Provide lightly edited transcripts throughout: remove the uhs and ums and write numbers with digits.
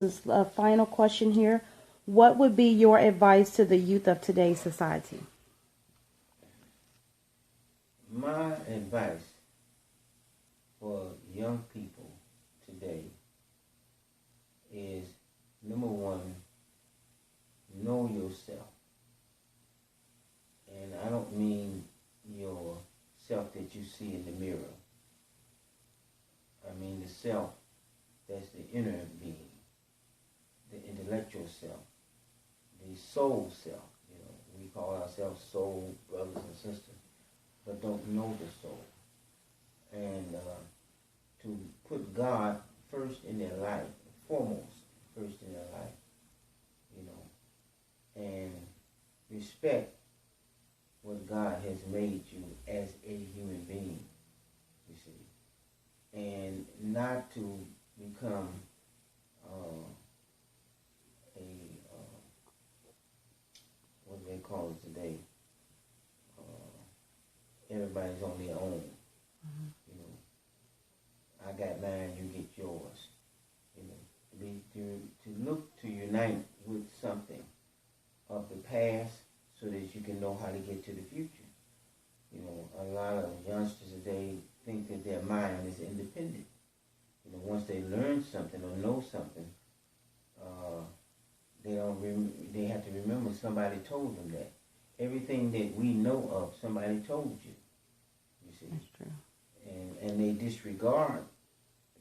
This is a final question here. What would be your advice to the youth of today's society? My advice for young people today is, number one, know yourself. And I don't mean yourself that you see in the mirror. I mean the self that's the inner being, the intellectual self, the soul self. We call ourselves soul brothers and sisters, but don't know the soul. And to put God first in their life, foremost, first in their life, and respect what God has made you as a human being, you see, and not to become what do they call it today? Everybody's on their own. Mm-hmm. I got mine, you get yours. To look to unite with something of the past so that you can know how to get to the future. A lot of youngsters today think that their mind is independent. Once they learn something or know something, they have to remember somebody told them that. Everything that we know of, somebody told you. You see? That's true. And they disregard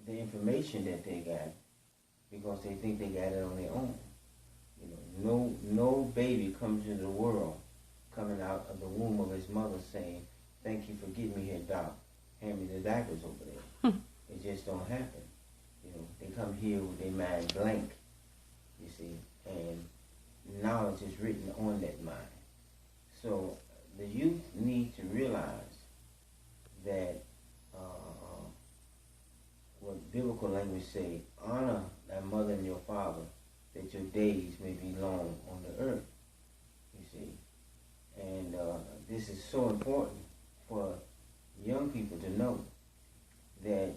the information that they got because they think they got it on their own. No baby comes into the world coming out of the womb of his mother saying, "Thank you for getting me here, Doc. Hand me the diapers over there." It just don't happen. They come here with their mind blank, you see, and knowledge is written on that mind. So the youth need to realize that what biblical language say, honor thy mother and your father, that your days may be long on the earth, you see. And this is so important for young people to know that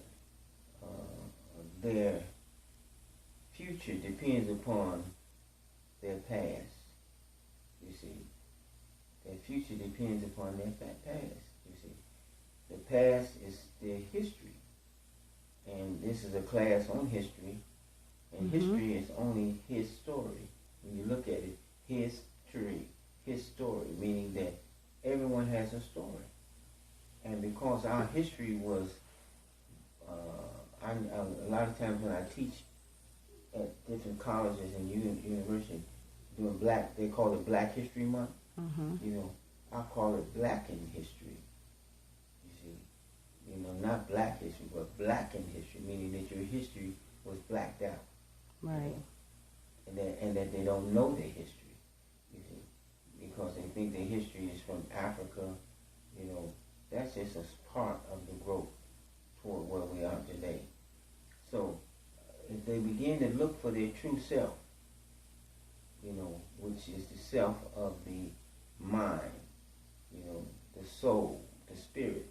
their future depends upon their past, you see. Their future depends upon their past, you see. The past is their history. And this is a class on history. And history is only his story. When you look at it, his story, meaning that everyone has a story. And because our history was, a lot of times when I teach at different colleges and universities doing they call it Black History Month. Mm-hmm. I call it Black in History. You see, not Black history, but Black in history, meaning that your history was blacked out. Right. And that they don't know their history, you see, because they think their history is from Africa. That's just a part of the growth toward where we are today. So if they begin to look for their true self, which is the self of the mind, the soul, the spirit,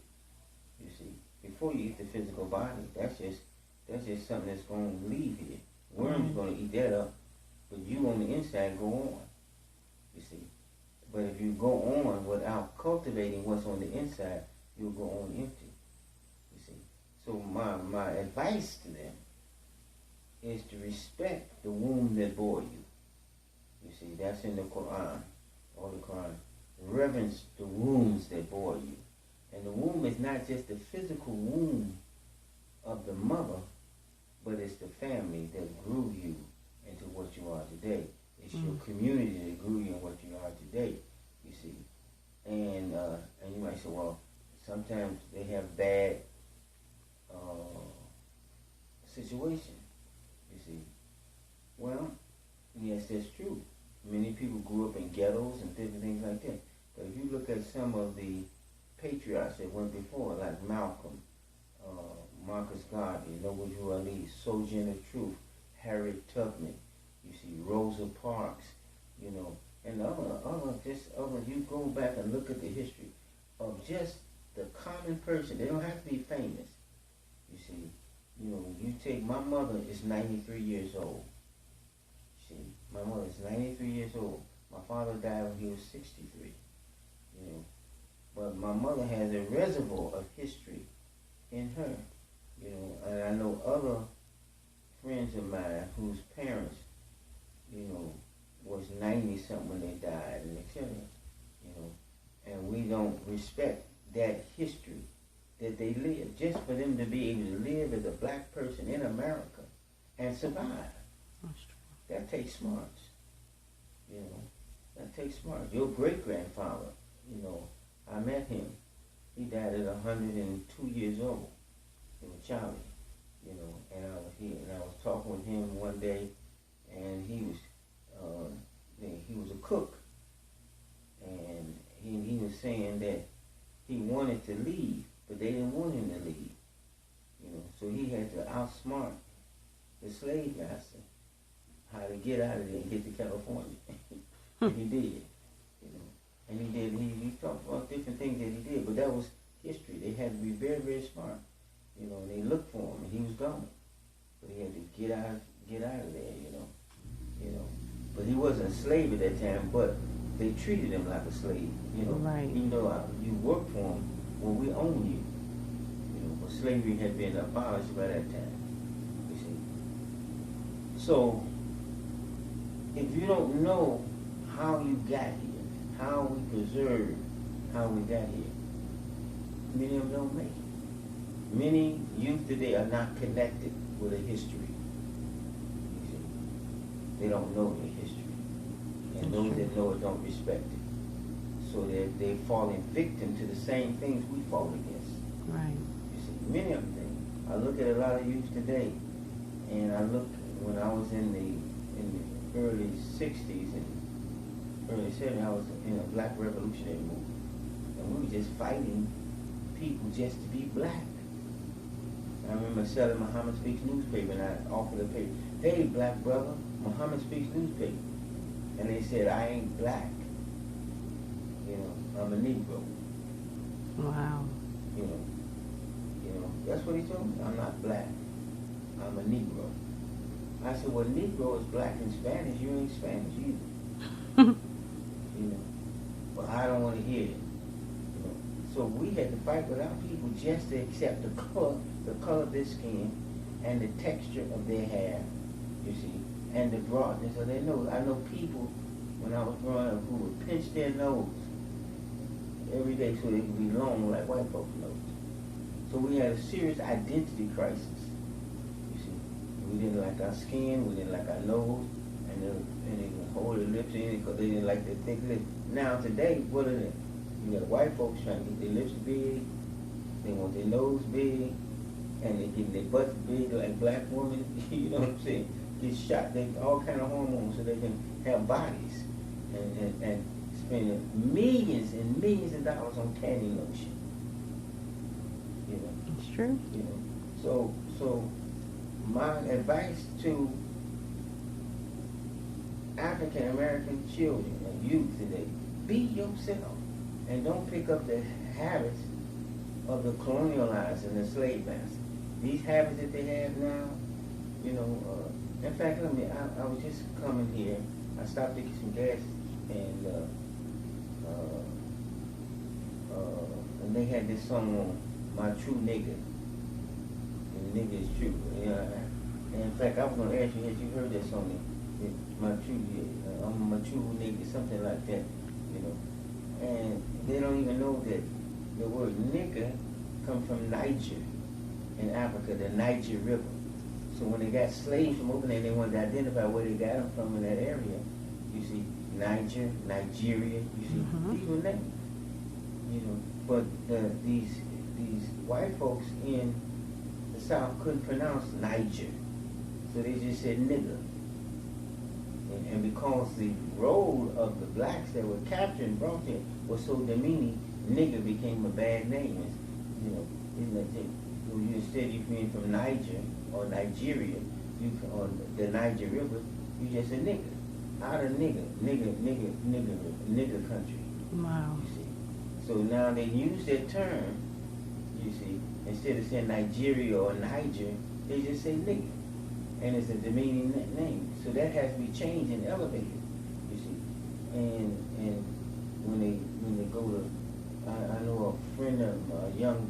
you see, before you eat the physical body, that's just something that's going to leave here. Worms going to eat that up, but you on the inside go on, you see. But if you go on without cultivating what's on the inside, you'll go on empty, you see. So my advice to them is to respect the womb that bore you. You see, that's in the Quran, or the Quran. Reverence the wombs that bore you. And the womb is not just the physical womb of the mother, but it's the family that grew you into what you are today. It's your community that grew you in what you are today, you see. And you might say, well, sometimes they have bad situation, you see. Well, yes, that's true. Many people grew up in ghettos and different things like that. But if you look at some of the patriots that went before, like Malcolm, Marcus Garvey, Noble Drew Ali, Sojourner Truth, Harriet Tubman, you see Rosa Parks, and other, you go back and look at the history of just the common person. They don't have to be famous, you see. You take, my mother is 93 years old. 93 years old. My father died when he was 63. You know, but my mother has a reservoir of history in her. You know, and I know other friends of mine whose parents, you know, was 90 something when they died, and etc. You know, and we don't respect that history that they lived, just for them to be able to live as a black person in America and survive. That's true. That takes smarts. You know, that takes smarts. Your great grandfather, you know, I met him. He died at 102 years old. You know, Charlie. You know, and I was here, and I was talking with him one day, and he was a cook, and he was saying that he wanted to leave, but they didn't want him to leave. You know, so he had to outsmart the slave master how to get out of there and get to California. And he did. You know, and he talked about different things that he did, but that was history. They had to be very, very smart. You know, and they looked for him, and he was gone. But he had to get out of there, you know. But he wasn't a slave at that time, but they treated him like a slave, you know. Right. Even though you worked for him, well, we own you. You know, but slavery had been abolished by that time, you see. So, if you don't know how you got here, how we preserved how we got here, many of them don't make it. Many youth today are not connected with a history. You see, they don't know their history, and those that know it don't respect it. So they're falling victim to the same things we fall against. Right. You see, many of them. I look at a lot of youth today, and I look when I was in the early '60s and early '70s. I was in a Black Revolutionary movement, and we were just fighting people just to be black. I remember selling Muhammad Speaks newspaper, and I offered a paper. Hey, black brother, Muhammad Speaks newspaper. And they said, I ain't black. You know, I'm a Negro. Wow. You know, that's what he told me. I'm not black. I'm a Negro. I said, well, Negro is black in Spanish. You ain't Spanish either. You know, but I don't want to hear it. You know, so we had to fight with our people just to accept the color of their skin, and the texture of their hair, you see, and the broadness of their nose. I know people, when I was growing up, who would pinch their nose every day so they could be long like white folks' nose. So we had a serious identity crisis, you see. We didn't like our skin, we didn't like our nose, and they would hold their lips in because they didn't like their thick lips. Now today, what are they? You got white folks trying to get their lips big, they want their nose big, and they get their butts big like black women, you know what I'm saying? Get shot, they all kind of hormones so they can have bodies, and spending millions and millions of dollars on tanning lotion. You know. It's true. You know. So my advice to African American children and youth today: be yourself, and don't pick up the habits of the colonialized and the slave master. These habits that they have now, you know, in fact, I was just coming here. I stopped to get some gas, and they had this song on, My True Nigga. And nigga is true. And in fact, I was going to ask you, had you heard that song? My true, I'm my true nigga, something like that, you know. And they don't even know that the word nigga comes from Niger in Africa, the Niger River. So when they got slaves from over there, they wanted to identify where they got them from in that area. You see, Niger, Nigeria, you see, these were names. You know, but these white folks in the South couldn't pronounce Niger, so they just said nigger. And because the role of the blacks that were captured and brought here was so demeaning, nigger became a bad name. You know, instead you being from Niger or Nigeria, on the Niger River, you just a nigger. Out of nigger country. Wow. You see. So now they use that term, you see, instead of saying Nigeria or Niger, they just say nigger. And it's a demeaning name. So that has to be changed and elevated. You see, and when they go to, I know a friend of a young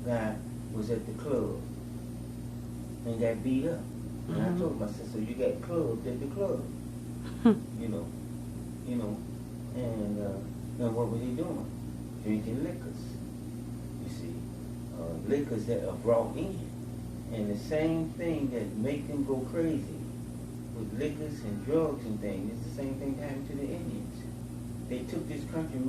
guy was at the club and got beat up. And I told him, I said, so you got clubbed at the club, you know, and what was he doing? Drinking liquors, you see, liquors that are brought in, and the same thing that make them go crazy with liquors and drugs and things is the same thing that happened to the Indians. They took this country